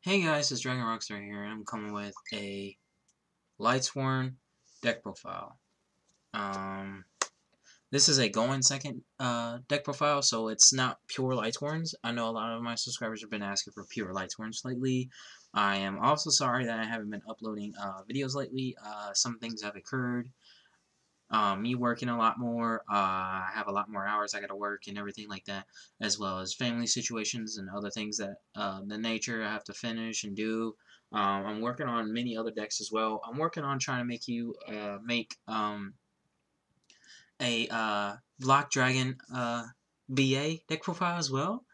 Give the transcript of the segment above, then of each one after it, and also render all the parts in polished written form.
Hey guys, it's Dragon Rockstar here, and I'm coming with a Lightsworn deck profile. This is a going second deck profile, so it's not pure Lightsworns. I know a lot of my subscribers have been asking for pure Lightsworns lately. I am also sorry that I haven't been uploading videos lately. Some things have occurred. Me working a lot more, I have a lot more hours I gotta work and everything like that, as well as family situations and other things that the nature I have to finish and do. I'm working on many other decks as well. I'm working on trying to make you make a Black Dragon BA deck profile as well.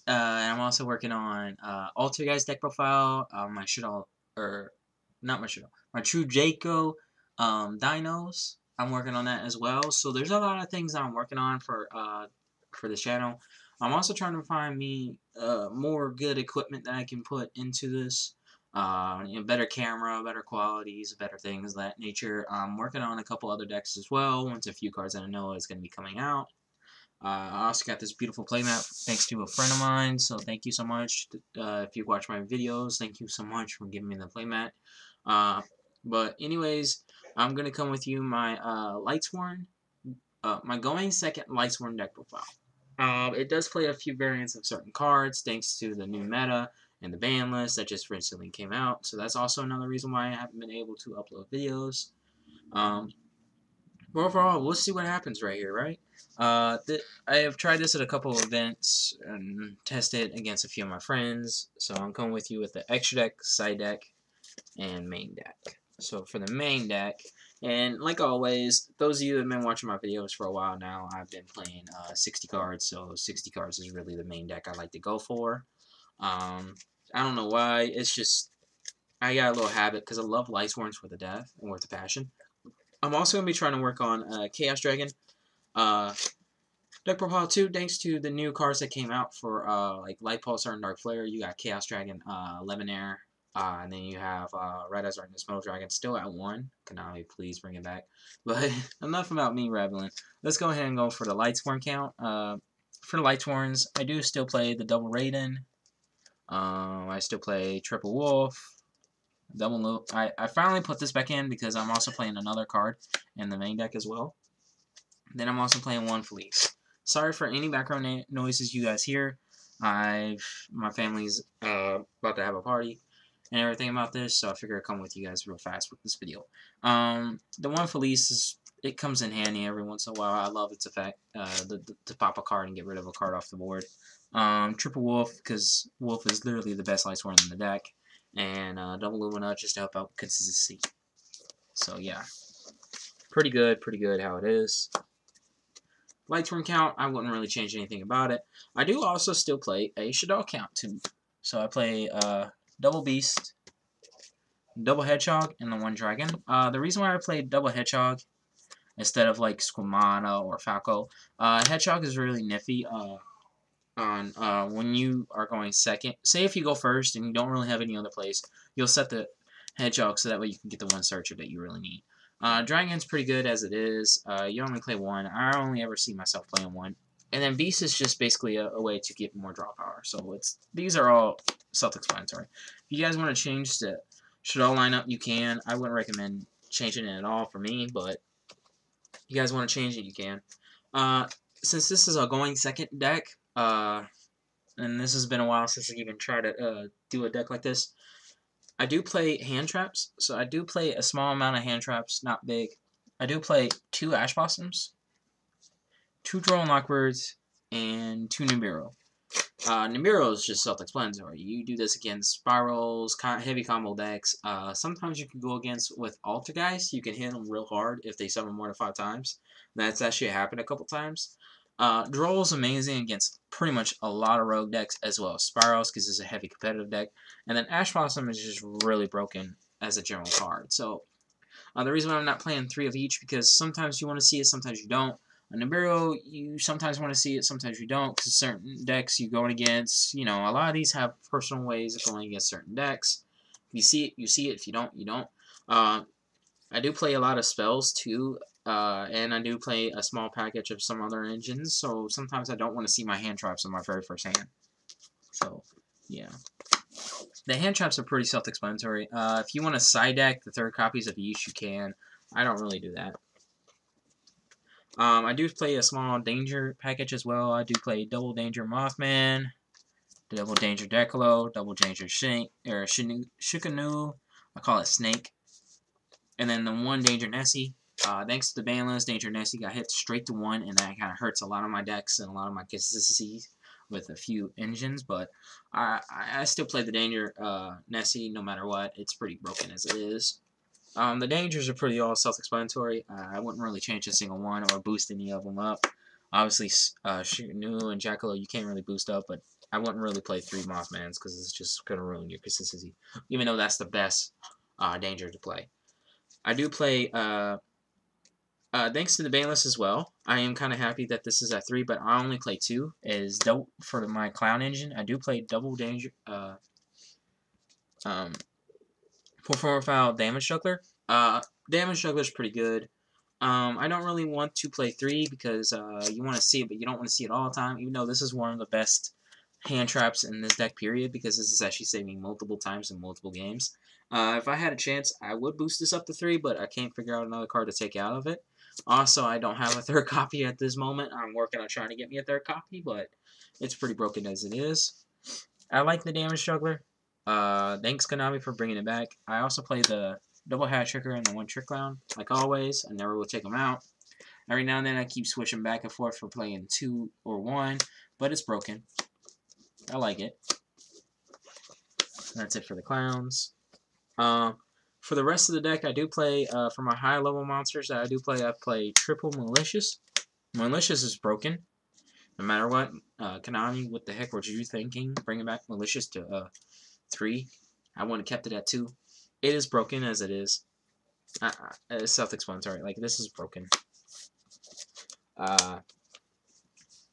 And I'm also working on Alter Guys deck profile, my Shaddoll, or not my Shaddoll, my True Jaco dinos. I'm working on that as well. So there's a lot of things that I'm working on for the channel. I'm also trying to find me more good equipment that I can put into this. Better camera, better qualities, better things of that nature. I'm working on a couple other decks as well. Once a few cards that I know is going to be coming out. I also got this beautiful playmat thanks to a friend of mine, so thank you so much. If you watch my videos, thank you so much for giving me the playmat. But anyways, I'm going to come with you my Lightsworn, my going second Lightsworn deck profile. It does play a few variants of certain cards thanks to the new meta and the ban list that just recently came out, so that's also another reason why I haven't been able to upload videos. But overall, we'll see what happens right here, right? I have tried this at a couple of events and tested against a few of my friends. So I'm coming with you with the extra deck, side deck, and main deck. So for the main deck, and like always, those of you that have been watching my videos for a while now, I've been playing 60 cards. So 60 cards is really the main deck I like to go for. I don't know why. It's just I got a little habit because I love Lightsworns with the death and with the passion. I'm also going to be trying to work on Chaos Dragon. Deck profile 2, thanks to the new cards that came out for like Light Pulsar and Dark Flare, you got Chaos Dragon, Lemonair, and then you have Red Eyes Darkness Metal Dragon still at 1. Konami, please bring it back. But enough about me rambling. Let's go ahead and go for the Lightsworn count. For the Lightsworns, I do still play the double Raiden. I still play triple Wulf. Double Loop. I finally put this back in because I'm also playing another card in the main deck as well. Then I'm also playing one Felis. Sorry for any background noises you guys hear. My family's about to have a party and everything about this, so I figure I'd come with you guys real fast with this video. The one Felis it comes in handy every once in a while. I love its effect to pop a card and get rid of a card off the board. Triple Wulf because Wulf is literally the best Lightsworn in the deck, and double Lumina just to help out consistency. So yeah, pretty good how it is. Lightsworn count, I wouldn't really change anything about it. I do also still play a Shaddoll count too. So I play Double Beast, Double Hedgehog, and the one Dragon. The reason why I played Double Hedgehog instead of like Squamana or Falco, Hedgehog is really nifty on when you are going second. Say if you go first and you don't really have any other place, you'll set the Hedgehog so that way you can get the one searcher that you really need. Dragon's pretty good as it is. You only play one. I only ever see myself playing one. And then Beast is just basically a way to get more draw power. So these are all self-explanatory. If you guys want to change the Shaddoll lineup, you can. I wouldn't recommend changing it at all for me, but if you guys want to change it, you can. Since this is a going second deck, and this has been a while since I even tried to do a deck like this, I do play hand traps, so I do play a small amount of hand traps, not big. I do play 2 Ash Blossoms, 2 Droll and Lockbirds, and 2 Nibiru. Nibiru is just self-explanatory. You do this against Spirals, heavy combo decks. Sometimes you can go against with Altergeist. You can hit them real hard if they summon more than 5 times. That's actually happened a couple times. Droll is amazing against pretty much a lot of rogue decks as well as Spirals because it's a heavy competitive deck. And then Ash Blossom is just really broken as a general card. So the reason why I'm not playing 3 of each because sometimes you want to see it, sometimes you don't. Nibiru, you sometimes want to see it, sometimes you don't, because certain decks you're going against, you know, a lot of these have personal ways of going against certain decks. If you see it, you see it. If you don't, you don't. I do play a lot of spells, too, and I do play a small package of some other engines, so sometimes I don't want to see my hand traps in my very first hand. So, yeah. The hand traps are pretty self-explanatory. If you want to side deck the 3rd copies of each, you can. I don't really do that. I do play a small danger package as well. I do play double danger Mothman, double danger Jackalope, double danger Shikanu. I call it Snake. And then the 1 danger Nessie. Thanks to the ban list, danger Nessie got hit straight to 1, and that kind of hurts a lot of my decks and a lot of my consistencies with a few engines. But I still play the danger Nessie no matter what. It's pretty broken as it is. The dangers are pretty all self-explanatory. I wouldn't really change a single one or boost any of them up. Obviously, Shikanu and Jackalope you can't really boost up, but I wouldn't really play 3 Mothmans because it's just going to ruin your consistency, even though that's the best danger to play. I do play, thanks to the ban list as well, I am kind of happy that this is at 3, but I only play 2. Is double for my clown engine. I do play double danger, profile damage juggler. Damage juggler is pretty good. I don't really want to play 3 because you want to see it, but you don't want to see it all the time. Even though this is one of the best hand traps in this deck, period, because this is actually saving multiple times in multiple games. If I had a chance, I would boost this up to 3, but I can't figure out another card to take out of it. Also, I don't have a 3rd copy at this moment. I'm working on trying to get me a 3rd copy, but it's pretty broken as it is. I like the damage juggler. Thanks Konami for bringing it back. I also play the double hat tricker and the 1 trick clown. Like always, I never will take them out. Every now and then I keep switching back and forth for playing 2 or 1, but it's broken. I like it. That's it for the clowns. For the rest of the deck, I do play, for my high level monsters I play triple Malicious. Malicious is broken. No matter what, Konami, what the heck were you thinking? Bringing back Malicious to 3. I would have kept it at 2. It is broken as it is. It's self-explanatory. Like, this is broken.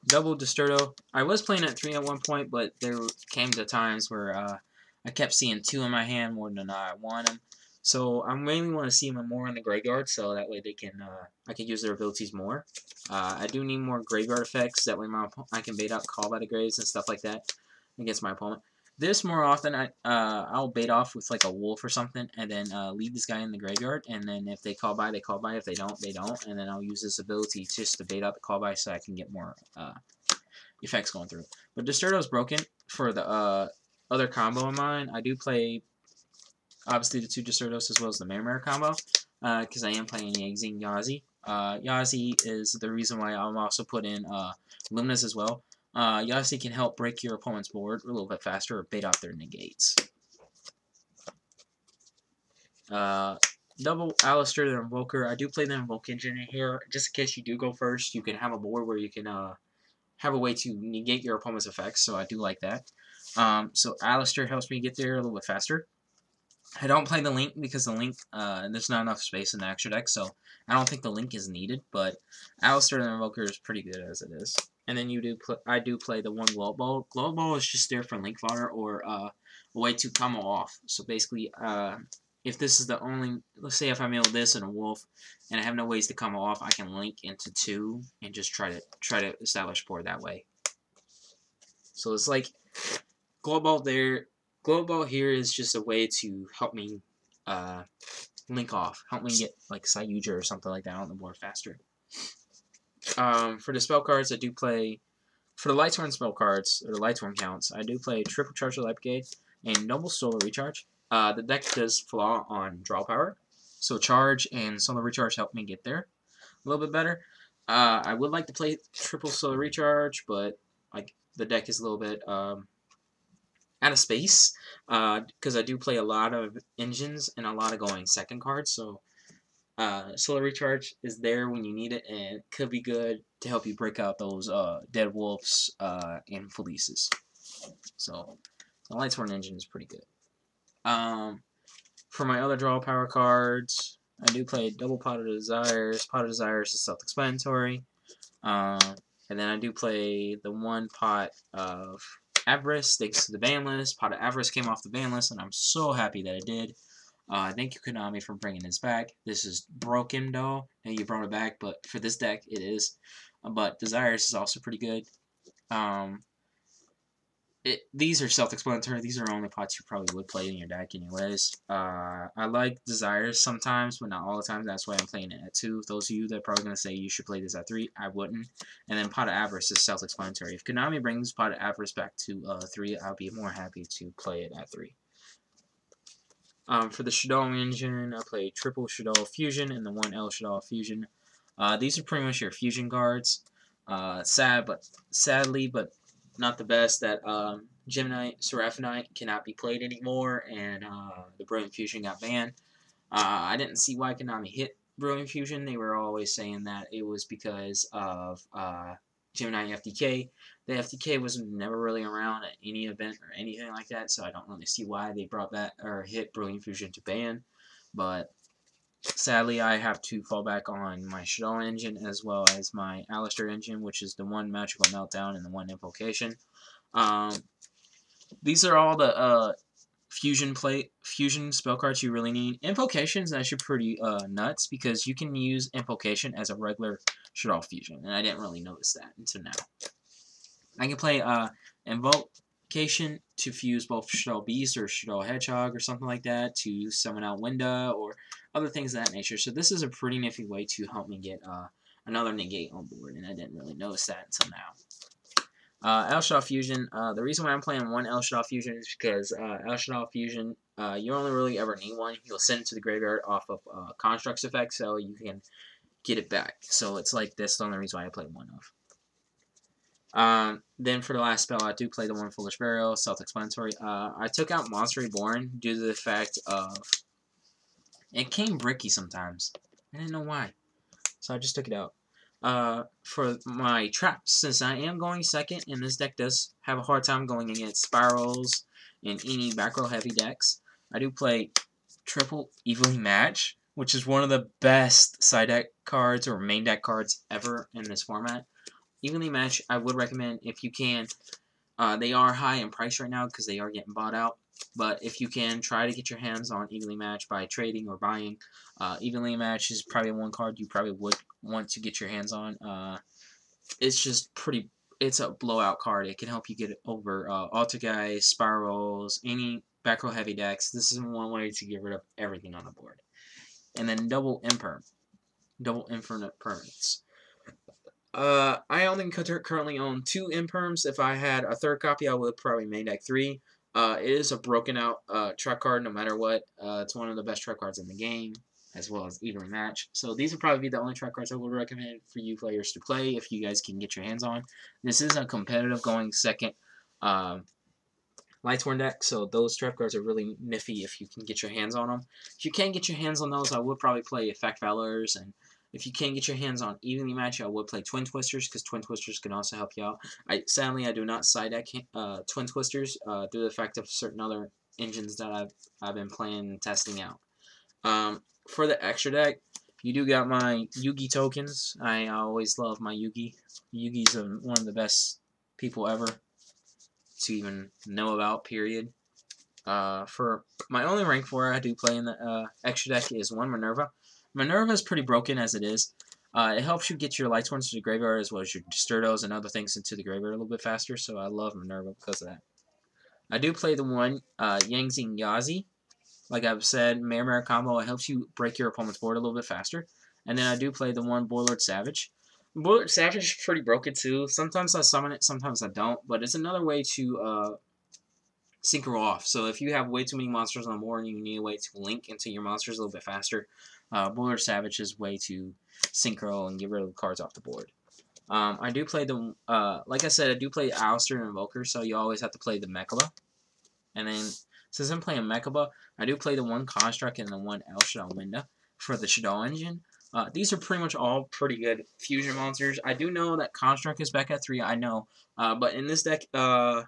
Double Destrudo. I was playing at 3 at one point, but there came to times where I kept seeing 2 in my hand more than I want them. So I mainly want to see them more in the graveyard, so that way they can I can use their abilities more. I do need more graveyard effects. That way I can bait out Call by the Graves and stuff like that against my opponent. This more often I'll bait off with like a Wulf or something, and then leave this guy in the graveyard. And then if they call by, they call by. If they don't, they don't. And then I'll use this ability just to bait out the call by, so I can get more effects going through. But Destrudo's broken for the other combo of mine. I do play obviously the 2 Destrudos as well as the Mare Mare combo, because I am playing Yangzing Yazi. Yazi is the reason why I'm also put in Luminas as well. Yazi can help break your opponent's board a little bit faster or bait out their negates. Double Aleister The Invoker. I do play the Invoke engine in here. Just in case you do go first, you can have a board where you can have a way to negate your opponent's effects, so I do like that. So Aleister helps me get there a little bit faster. I don't play the Link because the Link, there's not enough space in the extra deck, so I don't think the Link is needed, but Aleister The Invoker is pretty good as it is. And then I do play the 1 Glow Ball. Glow Ball is just there for Link fodder or a way to combo off. So basically, if this is the only, let's say if I mill this and a Wulf, and I have no ways to combo off, I can link into 2 and just try to establish board that way. So it's like Glow Ball there. Glow Ball here is just a way to help me link off, help me get like Sayuja or something like that on the board faster. For the spell cards, I do play, for the Lightsworn spell cards, or the Lightsworn counts, I do play Triple Charge of Light Brigade and Noble Solar Recharge. The deck does flaw on draw power, so Charge and Solar Recharge help me get there a little bit better. I would like to play Triple Solar Recharge, but like the deck is a little bit out of space, because I do play a lot of engines and a lot of going second cards, so Solar Recharge is there when you need it, and it could be good to help you break out those Dead Wolves and Felices. So the Lightsworn engine is pretty good. For my other draw power cards, I do play double Pot of Desires. Pot of Desires is self-explanatory. And then I do play the 1 Pot of Avarice, thanks to the ban list. Pot of Avarice came off the ban list, and I'm so happy that it did. Thank you, Konami, for bringing this back. This is broken, though, and you brought it back, but for this deck, it is. But Desires is also pretty good. these are self-explanatory. These are only pots you probably would play in your deck anyways. I like Desires sometimes, but not all the time. That's why I'm playing it at 2. Those of you that are probably going to say you should play this at 3, I wouldn't. And then Pot of Avarice is self-explanatory. If Konami brings Pot of Avarice back to 3, I'll be more happy to play it at 3. For the Shaddoll engine, I play triple Shaddoll Fusion and the 1L Shaddoll Fusion. These are pretty much your fusion guards. Sadly, but not the best, that Gemini Seraphinite cannot be played anymore, and the Brilliant Fusion got banned. I didn't see why Konami hit Brilliant Fusion. They were always saying that it was because of Gemini FDK. The FDK was never really around at any event or anything like that, so I don't really see why they brought that or hit Brilliant Fusion to ban. But sadly, I have to fall back on my Shaddoll engine as well as my Aleister engine, which is the 1 Magical Meltdown and the 1 Invocation. These are all the fusion spell cards you really need. Invocation is actually pretty nuts because you can use Invocation as a regular Shaddoll Fusion, and I didn't really notice that until now. I can play Invocation to fuse both Shaddoll Beast or Shaddoll Hedgehog or something like that to summon out Winda or other things of that nature. So this is a pretty nifty way to help me get another negate on board, and I didn't really notice that until now. El Shaddoll Fusion. The reason why I'm playing 1 El Shaddoll Fusion is because El Shaddoll Fusion, you only really ever need 1. You'll send it to the graveyard off of Construct's effect, so you can get it back. So it's like this, the only reason why I play 1 of. Then for the last spell, I do play the 1 Foolish Burial, self-explanatory. I took out Monster Reborn due to the fact of it came bricky sometimes. I didn't know why, so I just took it out. For my traps, since I am going second, and this deck does have a hard time going against Spirals and any back row heavy decks, I do play triple Evilly Match, which is one of the best side deck cards or main deck cards ever in this format. Evenly Match, I would recommend if you can. They are high in price right now because they are getting bought out. But if you can, try to get your hands on Evenly Match by trading or buying. Evenly Match is probably one card you probably would want to get your hands on. It's just pretty. It's a blowout card. It can help you get over Altergeist, Spirals, any back row heavy decks. This is one way to get rid of everything on the board. And then double Infinite Permanence. I only currently own 2 Imperms. If I had a third copy, I would probably main deck 3. It is a broken out truck card no matter what. It's one of the best truck cards in the game, as well as Evenly Match. So these would probably be the only truck cards I would recommend for you players to play if you guys can get your hands on. This is a competitive going second Lightsworn deck, so those trap cards are really nifty if you can get your hands on them. If you can't get your hands on those, I would probably play Effect Valors, and if you can't get your hands on Evenly Match, I would play Twin Twisters, because Twin Twisters can also help you out. Sadly, I do not side deck Twin Twisters due to the fact of certain other engines that I've been playing and testing out. For the extra deck, you do got my Yugi tokens. I always love my Yugi. Yugi's one of the best people ever to even know about, period. For my only rank 4 I do play in the extra deck is 1 Minerva. Minerva is pretty broken as it is. It helps you get your Lightsworns to the graveyard as well as your Destrudos and other things into the graveyard a little bit faster, so I love Minerva because of that. I do play the 1 Yangzing Yazi. Like I've said, Mare Mare combo, it helps you break your opponent's board a little bit faster. And then I do play the 1 Boilord Savage. Boilord Savage is pretty broken too. Sometimes I summon it, sometimes I don't, but it's another way to synchro off. So if you have way too many monsters on the board and you need a way to link into your monsters a little bit faster, Boilord Savage is a way to synchro and get rid of the cards off the board. I do play the, like I said, I do play Aleister The Invoker, so you always have to play the Mechaba. And then, since I'm playing Mechaba, I do play the 1 Construct and the 1 El Shaddoll Winda for the Shaddoll engine. These are pretty much all pretty good fusion monsters. I do know that Construct is back at 3, I know. But in this deck, the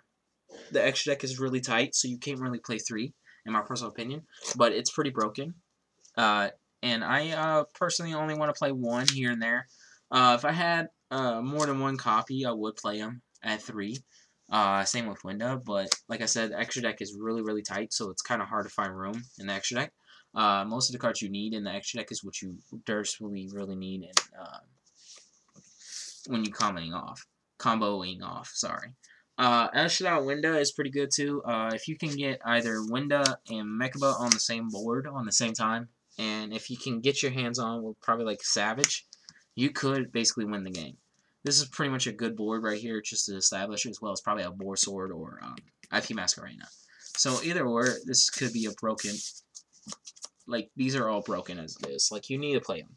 extra deck is really tight, so you can't really play 3, in my personal opinion. But it's pretty broken. And I personally only want to play 1 here and there. If I had more than 1 copy, I would play them at 3. Same with Winda, but like I said, the extra deck is really, really tight, so it's kind of hard to find room in the extra deck. Most of the cards you need in the extra deck is what you desperately really need in, when you comboing off. Sorry. Shaddoll Winda is pretty good too. If you can get either Winda and Mechaba on the same board on the same time, and if you can get your hands on with probably like Savage, you could basically win the game. This is pretty much a good board right here just to establish, as well as probably a Boar Sword or IP Masquerena. So either or, this could be a broken, like these are all broken as it is. Like you need to play them.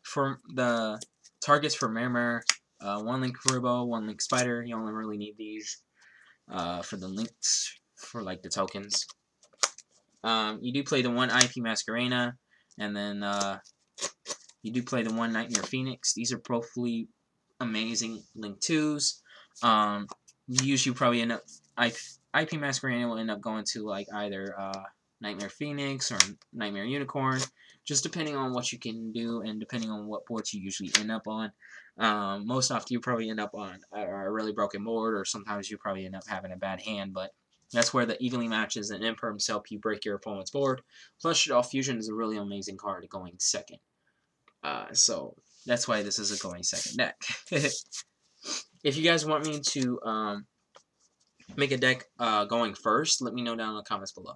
For the targets for Mare Mare, 1 Link Karibo, 1 Link Spider. You only really need these for the links, for like the tokens. You do play the 1 IP Masquerena, and then you do play the 1 Nightmare Phoenix. These are probably amazing Link 2s. Usually probably end up, IP Masquerena will end up going to like either Nightmare Phoenix or Nightmare Unicorn, just depending on what you can do and depending on what boards you usually end up on. Most often you probably end up on a really broken board, or sometimes you probably end up having a bad hand, but that's where the evenly matches and Imperms help you break your opponent's board. Plus, Shaddoll Fusion is a really amazing card going second. So that's why this is a going second deck. If you guys want me to make a deck going first, let me know down in the comments below.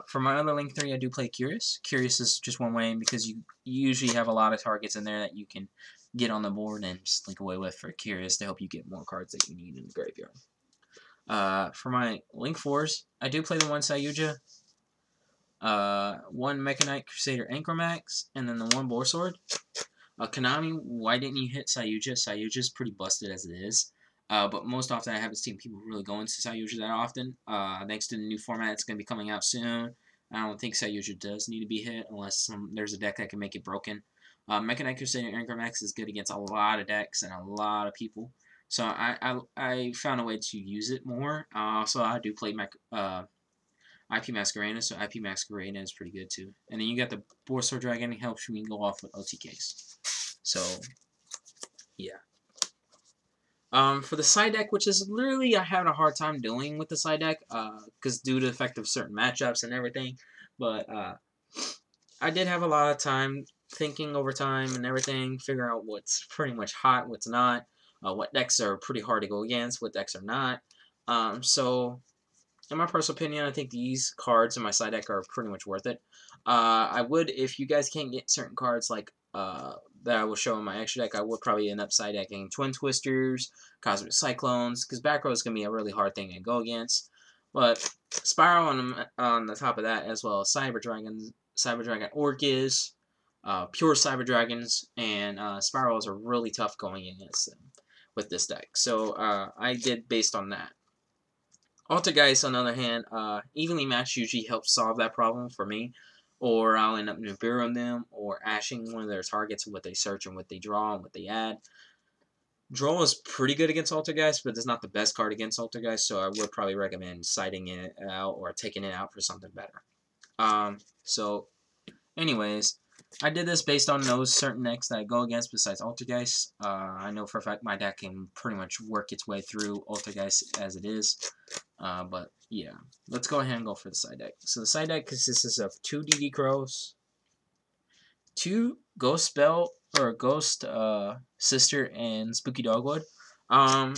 For my other Link 3, I do play Curious. Curious is just one way because you usually have a lot of targets in there that you can get on the board and just link away with for Curious to help you get more cards that you need in the graveyard. For my Link 4s, I do play the 1 Sayuja, 1 Mechanite Crusader Anchromax, and then the 1 Boar Sword. Konami, why didn't you hit Sayuja? Sayuja's pretty busted as it is. But most often I haven't seen people really go into Sayuja that often. Thanks to the new format that's going to be coming out soon, I don't think Sayuja does need to be hit unless there's a deck that can make it broken. Mechanite Crusader Anchromax is good against a lot of decks and a lot of people. So I found a way to use it more. So I do play IP Masquerena, so IP Masquerena is pretty good too. And then you got the Boar Sword Dragon, it helps you go off with OTKs. So, yeah. For the side deck, which is literally I had a hard time doing with the side deck, because due to the effect of certain matchups and everything, but I did have a lot of time thinking over time and everything, figuring out what's pretty much hot, what's not, what decks are pretty hard to go against, what decks are not. So, in my personal opinion, I think these cards in my side deck are pretty much worth it. I would, if you guys can't get certain cards like that I will show in my extra deck, I would probably end up side decking Twin Twisters, Cosmic Cyclones, because back row is going to be a really hard thing to go against. But Spiral on the top of that, as well as Cyber Dragon Orcus, Pure Cyber Dragons, and Spirals are really tough going against them with this deck. So I did based on that. Altergeist, on the other hand, evenly matched usually helps solve that problem for me. Or I'll end up Nibiruing them, or ashing one of their targets with what they search and what they draw and what they add. Droll is pretty good against Altergeist, but it's not the best card against Altergeist, so I would probably recommend siding it out or taking it out for something better. So, anyways, I did this based on those certain decks that I go against besides Altergeist. I know for a fact my deck can pretty much work its way through Altergeist as it is. But yeah, let's go ahead and go for the side deck. So the side deck consists of 2 DD Crows, 2 Ghost Spell or Ghost Sister, and Spooky Dogwood. A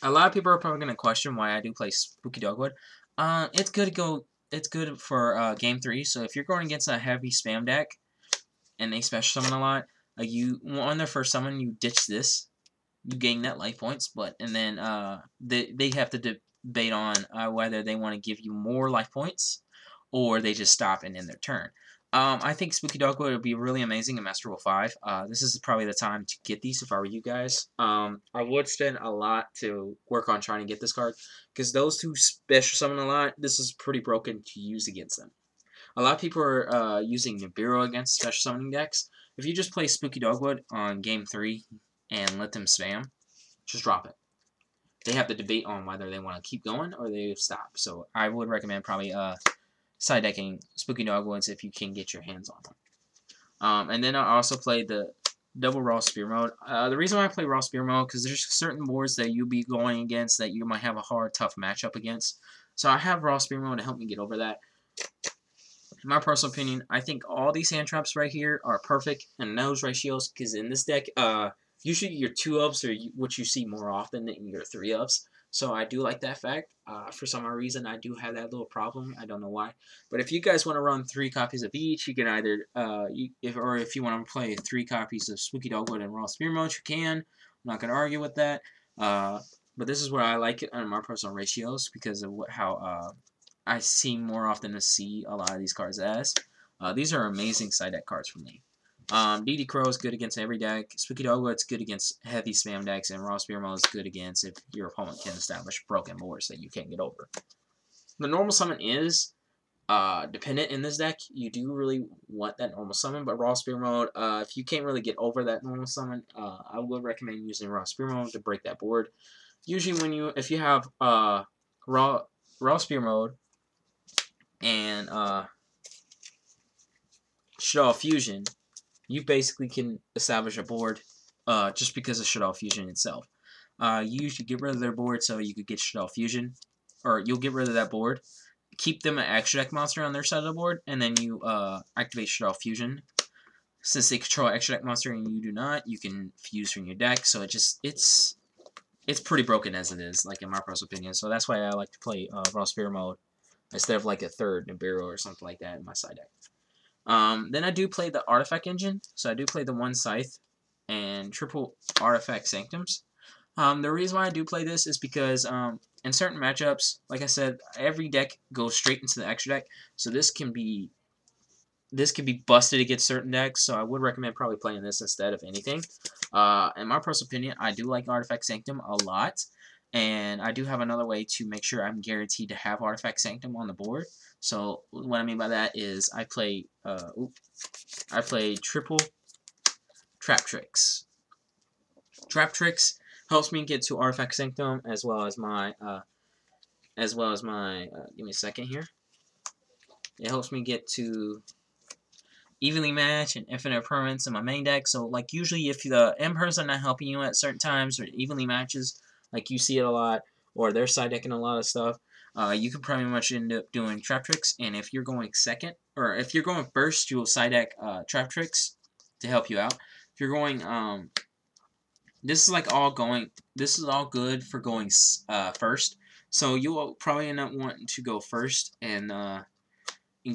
lot of people are probably gonna question why I do play Spooky Dogwood. It's good to go. It's good for game 3. So if you're going against a heavy spam deck and they special summon a lot, you on their first summon you ditch this. You gain net life points, and then they have to debate on whether they want to give you more life points or they just stop and end their turn. I think Spooky Dogwood would be really amazing in Master Rule 5. This is probably the time to get these if I were you guys. I would spend a lot to work on trying to get this card, because those 2 special summon a lot, this is pretty broken to use against them. A lot of people are using Nibiru against special summoning decks. If you just play Spooky Dogwood on game 3, and let them spam, just drop it. They have to debate on whether they want to keep going or they stop. So I would recommend probably side decking Spooky Dogwoods if you can get your hands on them. And then I also play the double Raw Spear mode. The reason why I play Raw Spear mode, because there's certain boards that you'll be going against that you might have a hard, tough matchup against. So I have Raw Spear mode to help me get over that. In my personal opinion, I think all these hand traps right here are perfect in those ratios, because in this deck, usually your 2-ups are what you see more often than your 3-ups. So I do like that fact. For some reason, I do have that little problem. I don't know why. But if you guys want to run 3 copies of each, you can either, if you want to play 3 copies of Spooky Dogwood and Raw Spear Mode, you can. I'm not going to argue with that. But this is where I like it on my personal ratios because of how I seem more often to see a lot of these cards as. These are amazing side deck cards for me. DD Crow is good against every deck. Spooky Dogwood's good against heavy spam decks, and Raw Spear Mode is good against if your opponent can establish broken boards that you can't get over. The normal summon is dependent in this deck. You do really want that normal summon, but Raw Spear Mode, if you can't really get over that normal summon, I would recommend using Raw Spear Mode to break that board. Usually, if you have Raw Spear Mode and Shaddoll Fusion, you basically can establish a board just because of Shaddoll Fusion itself. You usually get rid of their board so you could get Shaddoll Fusion, or you'll get rid of that board, keep them an extra deck monster on their side of the board, and then you activate Shaddoll Fusion. Since they control extra deck monster and you do not, you can fuse from your deck. So it's pretty broken as it is, like in my personal opinion. So that's why I like to play Raw Spear Mode instead of like a third Nibiru or something like that in my side deck. Then I do play the Artifact Engine, so I do play the 1 Scythe and triple Artifact Sanctums. The reason why I do play this is because in certain matchups, like I said, every deck goes straight into the extra deck, so this can be busted against certain decks, so I would recommend probably playing this instead of anything. In my personal opinion, I do like Artifact Sanctum a lot, and I do have another way to make sure I'm guaranteed to have Artifact Sanctum on the board. So what I mean by that is I play triple Trap Tricks. Trap Tricks helps me get to Artifact Sanctum as well as my give me a second here. It helps me get to Evenly Match and Infinite Impermanence in my main deck. So like usually if the Emperors are not helping you at certain times or Evenly Matches, like you see it a lot, or they're side decking a lot of stuff, you can pretty much end up doing Trap Tricks. And if you're going second, or if you're going first, you'll side deck Trap Tricks to help you out. If you're going, this is all good for going first. So you'll probably end up wanting to go first in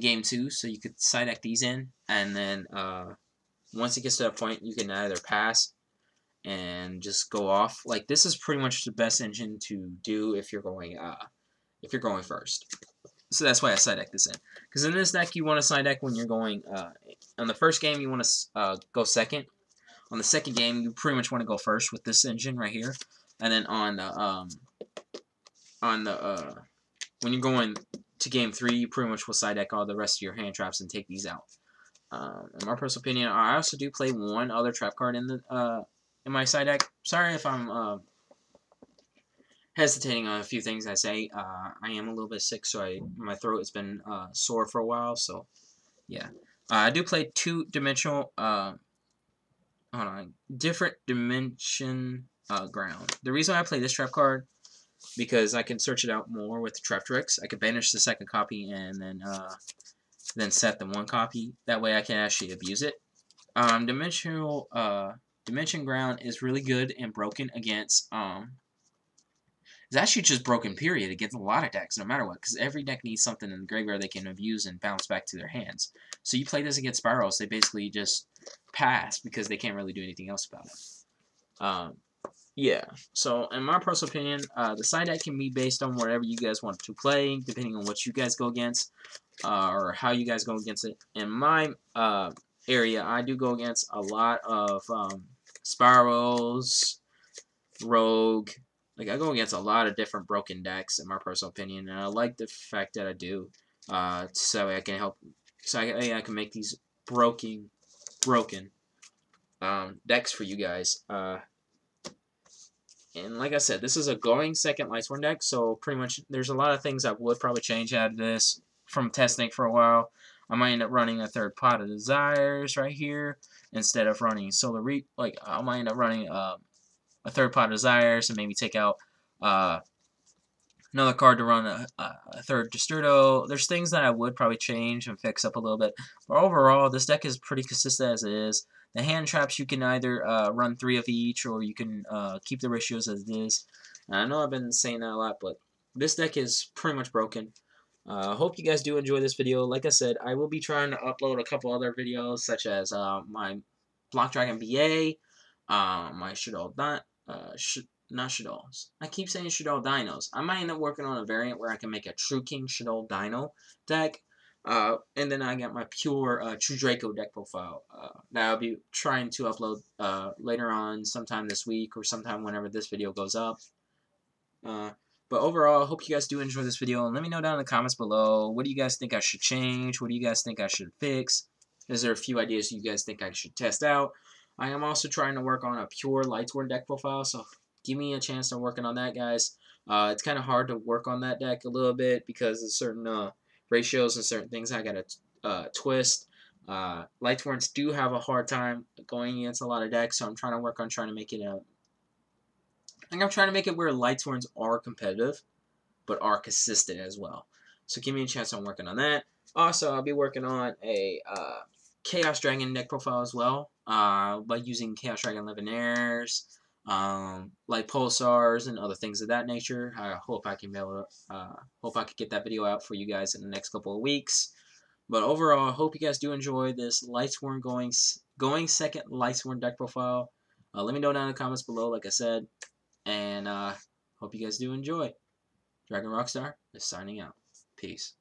game 2, so you could side deck these in, and then once it gets to that point, you can either pass and just go off. Like this is pretty much the best engine to do if you're going first. So that's why I side deck this in. Because in this deck, you want to side deck when you're going on the first game. You want to go second. On the second game, you pretty much want to go first with this engine right here, and then when you're going to game 3, you pretty much will side deck all the rest of your hand traps and take these out. In my personal opinion, I also do play one other trap card in my side deck. Sorry if I'm hesitating on a few things I say. I am a little bit sick, so my throat has been sore for a while. So yeah, I do play two-dimensional. Different dimension ground. The reason why I play this trap card, because I can search it out more with the Trap Tricks. I can banish the second copy and then set the 1 copy. That way I can actually abuse it. Dimension Ground is really good and broken against it's actually just broken period against a lot of decks, no matter what, because every deck needs something in the graveyard they can abuse and bounce back to their hands. So you play this against Spirals, they basically just pass because they can't really do anything else about it. Yeah, so in my personal opinion, the side deck can be based on whatever you guys want to play, depending on what you guys go against, or how you guys go against it. In my area, I do go against a lot of Spirals, Rogue. Like, I go against a lot of different broken decks, in my personal opinion, and I like the fact that I do, so I can I can make these broken decks for you guys. And like I said, this is a going second Lightsworn deck, so pretty much there's a lot of things I would probably change out of this from testing for a while. I might end up running a third Pot of Desires right here instead of running Solar Reap. Like, I might end up running a third Pot of Desires and maybe take out Another card to run a third Destrudo. There's things that I would probably change and fix up a little bit. But overall, this deck is pretty consistent as it is. The hand traps, you can either run 3 of each, or you can keep the ratios as it is. And I know I've been saying that a lot, but this deck is pretty much broken. I hope you guys do enjoy this video. Like I said, I will be trying to upload a couple other videos, such as my Block Dragon BA, my Shaddoll not Shaddolls. I keep saying Shaddoll Dinos. I might end up working on a variant where I can make a True King Shaddoll Dino deck. And then I got my pure True Draco deck profile that I'll be trying to upload later on sometime this week or sometime whenever this video goes up. But overall, I hope you guys do enjoy this video. And let me know down in the comments below, what do you guys think I should change? What do you guys think I should fix? Is there a few ideas you guys think I should test out? I am also trying to work on a pure Lightsworn deck profile, so give me a chance to working on that, guys. It's kind of hard to work on that deck a little bit because of certain ratios and certain things I gotta twist. Lightsworns do have a hard time going against a lot of decks, so I'm trying to work on trying to make it a. I think I'm trying to make it where Lightsworns are competitive, but are consistent as well. So give me a chance on working on that. Also, I'll be working on a Chaos Dragon deck profile as well, by using Chaos Dragon Legionnaires, like Pulsars and other things of that nature. I hope I can be able to, hope I could get that video out for you guys in the next couple of weeks. But overall, I hope you guys do enjoy this Lightsworn going second Lightsworn deck profile. Let me know down in the comments below, like I said, and hope you guys do enjoy. Dragon Rockstar is signing out. Peace.